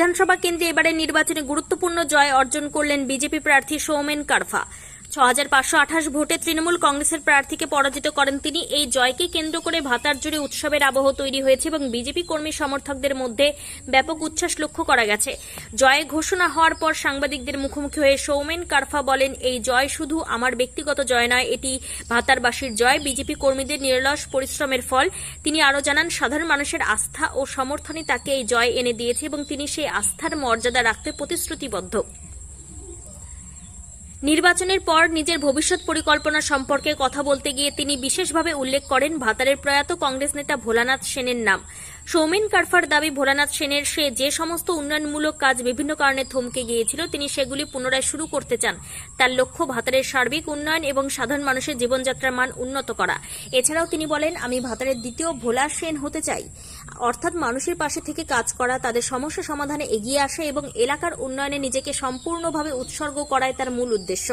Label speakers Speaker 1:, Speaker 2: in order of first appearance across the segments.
Speaker 1: বিধানসভা কেন্দ্রে এবারের নির্বাচনে গুরুত্বপূর্ণ জয় অর্জন করলেন বিজেপি প্রার্থী সৌমেন কারফা। 6528 ভোটে তৃণমূল কংগ্রেসের প্রার্থীকে পরাজিত করেন তিনি। এই জয়কে কেন্দ্র করে ভাতার জুড়ে উৎসবের আবহ তৈরি হয়েছে এবং বিজেপি কর্মী সমর্থকদের মধ্যে ব্যাপক উচ্ছ্বাস লক্ষ্য করা গেছে। জয় ঘোষণা হওয়ার পর সাংবাদিকদের মুখোমুখি হয়ে সৌমেন কারফা বলেন, এই জয় শুধু আমার ব্যক্তিগত জয় নয়, এটি ভাতারবাসীর জয়, বিজেপি কর্মীদের নিরলস পরিশ্রমের ফল। তিনি আরও জানান, সাধারণ মানুষের আস্থা ও সমর্থনই তাকে এই জয় এনে দিয়েছে এবং তিনি সেই আস্থার মর্যাদা রাখতে প্রতিশ্রুতিবদ্ধ। নির্বাচনের পর নিজের ভবিষ্যৎ পরিকল্পনা সম্পর্কে কথা বলতে গিয়ে তিনি বিশেষভাবে উল্লেখ করেন ভাতারের প্রয়াত কংগ্রেস নেতা ভোলানাথ সেনের নাম। সৌমেন কারফার দাবি, ভোলানাথ সেনের সে যে সমস্ত উন্নয়নমূলক কাজ বিভিন্ন কারণে থমকে গিয়েছিল তিনি সেগুলি পুনরায় শুরু করতে চান। তার লক্ষ্য ভাতারের সার্বিক উন্নয়ন এবং সাধারণ মানুষের জীবনযাত্রার মান উন্নত করা। এছাড়াও তিনি বলেন, আমি ভাতারের দ্বিতীয় ভোলা সেন হতে চাই, অর্থাৎ মানুষের পাশে থেকে কাজ করা, তাদের সমস্যা সমাধানে এগিয়ে আসা এবং এলাকার উন্নয়নে নিজেকে সম্পূর্ণভাবে উৎসর্গ করাই তার মূল উদ্দেশ্য।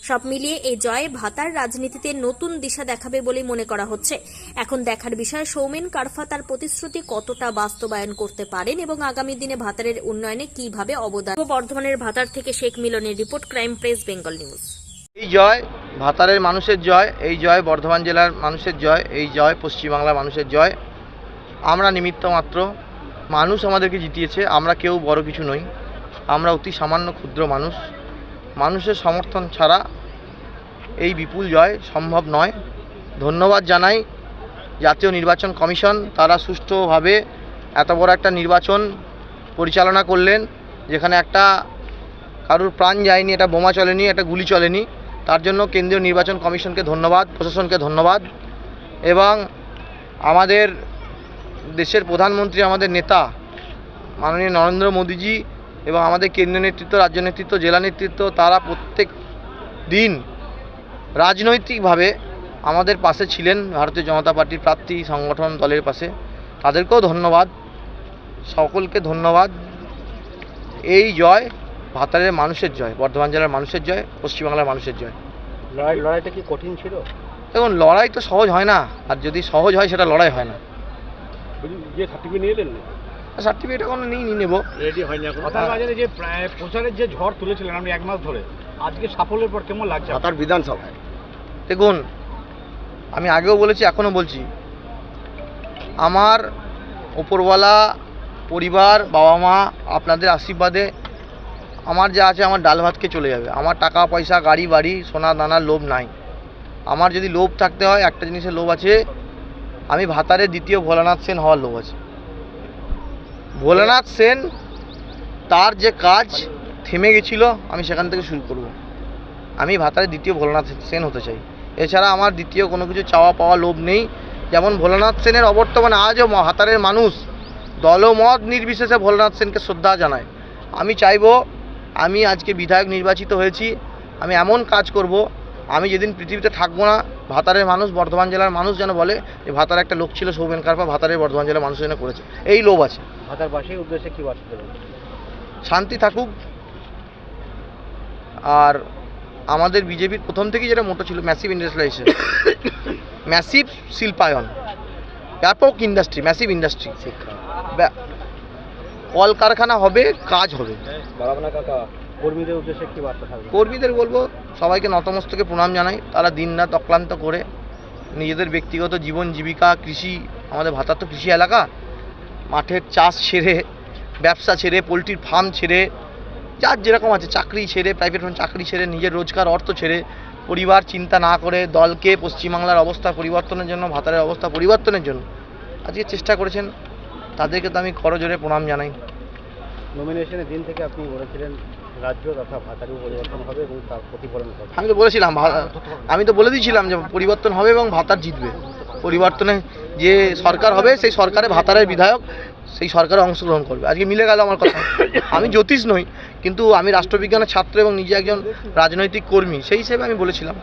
Speaker 1: সব মিলিয়ে এই জয় ভাতার রাজনীতিতে নতুন দিশা দেখাবে বলে মনে করা হচ্ছে। এখন দেখার বিষয় সৌমেন কারফা তার প্রতিশ্রুতি কতটা বাস্তবায়ন করতে পারেন এবং আগামী দিনে ভাতারের উন্নয়নে কিভাবে অবদান। বর্ধমানের ভাতার থেকে শেখ মিলনের report, crime press Bengal news.
Speaker 2: এই জয় ভাতারের মানুষের জয়, এই জয় বর্ধমান জেলার মানুষের জয়, এই জয় পশ্চিমবাংলার মানুষের জয়। আমরা নিমিত্ত মাত্র, মানুষ আমাদেরকে জিতিয়েছে, আমরা কেউ বড় কিছু নই, আমরা অতি সামান্য ক্ষুদ্র মানুষ। মানুষের সমর্থন ছাড়া এই বিপুল জয় সম্ভব নয়। ধন্যবাদ জানাই জাতীয় নির্বাচন কমিশন, তারা সুষ্ঠুভাবে এত বড় একটা নির্বাচন পরিচালনা করলেন, যেখানে একটা কারুর প্রাণ যায়নি, একটা বোমা চলেনি, একটা গুলি চলেনি। তার জন্য কেন্দ্রীয় নির্বাচন কমিশনকে ধন্যবাদ, প্রশাসনকে ধন্যবাদ। এবং আমাদের দেশের প্রধানমন্ত্রী, আমাদের নেতা মাননীয় নরেন্দ্র মোদীজি এবং আমাদের কেন্দ্রীয় নেতৃত্ব, রাজ্য নেতৃত্ব, জেলা নেতৃত্ব, তারা প্রত্যেক দিন রাজনৈতিকভাবে আমাদের পাশে ছিলেন, ভারতীয় জনতা পার্টির প্রার্থী সংগঠন দলের পাশে। তাদেরকেও ধন্যবাদ, সকলকে ধন্যবাদ। এই জয় ভাতারের মানুষের জয়, বর্ধমান জেলার মানুষের জয়, পশ্চিমবাংলার মানুষের জয়।
Speaker 3: লড়াইটা কি কঠিন ছিল?
Speaker 2: দেখুন, লড়াই তো সহজ হয় না, আর যদি সহজ হয় সেটা লড়াই হয় না।
Speaker 3: সার্টিফিকেট নিয়ে এলেন?
Speaker 2: সার্টিফিকেট এখন নিয়ে নেব,
Speaker 3: রেডি হয়নি এখন। ভাতার বাজারে যে প্রচারের যে ঝড় তুলেছিলেন আপনি 1 মাস ধরে, আজকে সাফল্যের পর কেমন লাগছে ভাতার বিধানসভায়?
Speaker 2: দেখুন, আমি আগেও বলেছি, এখনও বলছি, আমার ওপরওয়ালা, পরিবার, বাবা মা, আপনাদের আশীর্বাদে আমার যা আছে আমার ডাল ভাতকে চলে যাবে। আমার টাকা পয়সা, গাড়ি বাড়ি, সোনা দানার লোভ নাই। আমার যদি লোভ থাকতে হয়, একটা জিনিসের লোভ আছে, আমি ভাতারের দ্বিতীয় ভোলানাথ সেন হওয়ার লোভ আছে। ভোলানাথ সেন তার যে কাজ থেমে গেছিল, আমি সেখান থেকে শুরু করব। আমি ভাতারের দ্বিতীয় ভোলানাথ সেন হতে চাই। এছাড়া আমার দ্বিতীয় কোনো কিছু চাওয়া পাওয়া লোভ নেই। যেমন ভোলানাথ সেনের অবর্তমানে আজও ভাতারের মানুষ দলমত নির্বিশেষে ভোলানাথ সেনকে শ্রদ্ধা জানায়। আমি চাইব, আমি আজকে বিধায়ক নির্বাচিত হয়েছি, আমি এমন কাজ করব, আমি যেদিন পৃথিবীতে থাকবো না, ভাতারের মানুষ, বর্ধমান জেলার মানুষ যেন বলে যে ভাতার একটা লোক ছিল সৌমেন কারফা, ভাতারের বর্ধমান জেলার মানুষ যেন করেছে। এই লোভ আছে।
Speaker 3: ভাতারবাসীর উদ্দেশ্যে কি বার্তা দেবেন?
Speaker 2: শান্তি থাকুক। আর আমাদের বিজেপির প্রথম থেকেই যেটা মোটো ছিল, ম্যাসিভ ইন্ডাস্ট্রিয়ালাইজেশন, ম্যাসিভ শিল্পায়ন, ব্যাপক ইন্ডাস্ট্রি, ম্যাসিভ ইন্ডাস্ট্রি, কলকারখানা হবে, কাজ হবে।
Speaker 3: কর্মীদের উদ্দেশ্যে কি বার্তা থাকবে?
Speaker 2: কর্মীদের বলবো, সবাইকে নতমস্তকে প্রণাম জানাই। তারা দিনরাত অক্লান্ত করে নিজেদের ব্যক্তিগত জীবন জীবিকা, কৃষি, আমাদের ভাতার তো কৃষি এলাকা, মাঠের চাষ ছেড়ে, ব্যবসা ছেড়ে, পোলট্রির ফার্ম ছেড়ে, যার যেরকম আছে, চাকরি ছেড়ে, প্রাইভেট চাকরি ছেড়ে, নিজের রোজগার অর্থ ছেড়ে, পরিবার চিন্তা না করে দলকে, পশ্চিমবাংলার অবস্থা পরিবর্তনের জন্য, ভাতারের অবস্থা পরিবর্তনের জন্য আজকে চেষ্টা করেছেন। তাদেরকে তো আমি করজোরে প্রণাম জানাই।
Speaker 3: নমিনেশনের দিন থেকে আপনি বলেছিলেন রাজ্য তথা ভাতারও পরিবর্তন হবে এবং তার প্রতিফলন হবে।
Speaker 2: আমি তো বলেছিলাম, আমি তো বলে দিয়েছিলাম যে পরিবর্তন হবে এবং ভাতার জিতবে। পরিবর্তনে যে সরকার হবে, সেই সরকারে ভাতারের বিধায়ক সেই সরকারে অংশগ্রহণ করবে। আজকে মিলে গেল আমার কথা। আমি জ্যোতিষ নই, কিন্তু আমি রাষ্ট্রবিজ্ঞানের ছাত্র এবং নিজে একজন রাজনৈতিক কর্মী, সেই হিসেবে আমি বলেছিলাম।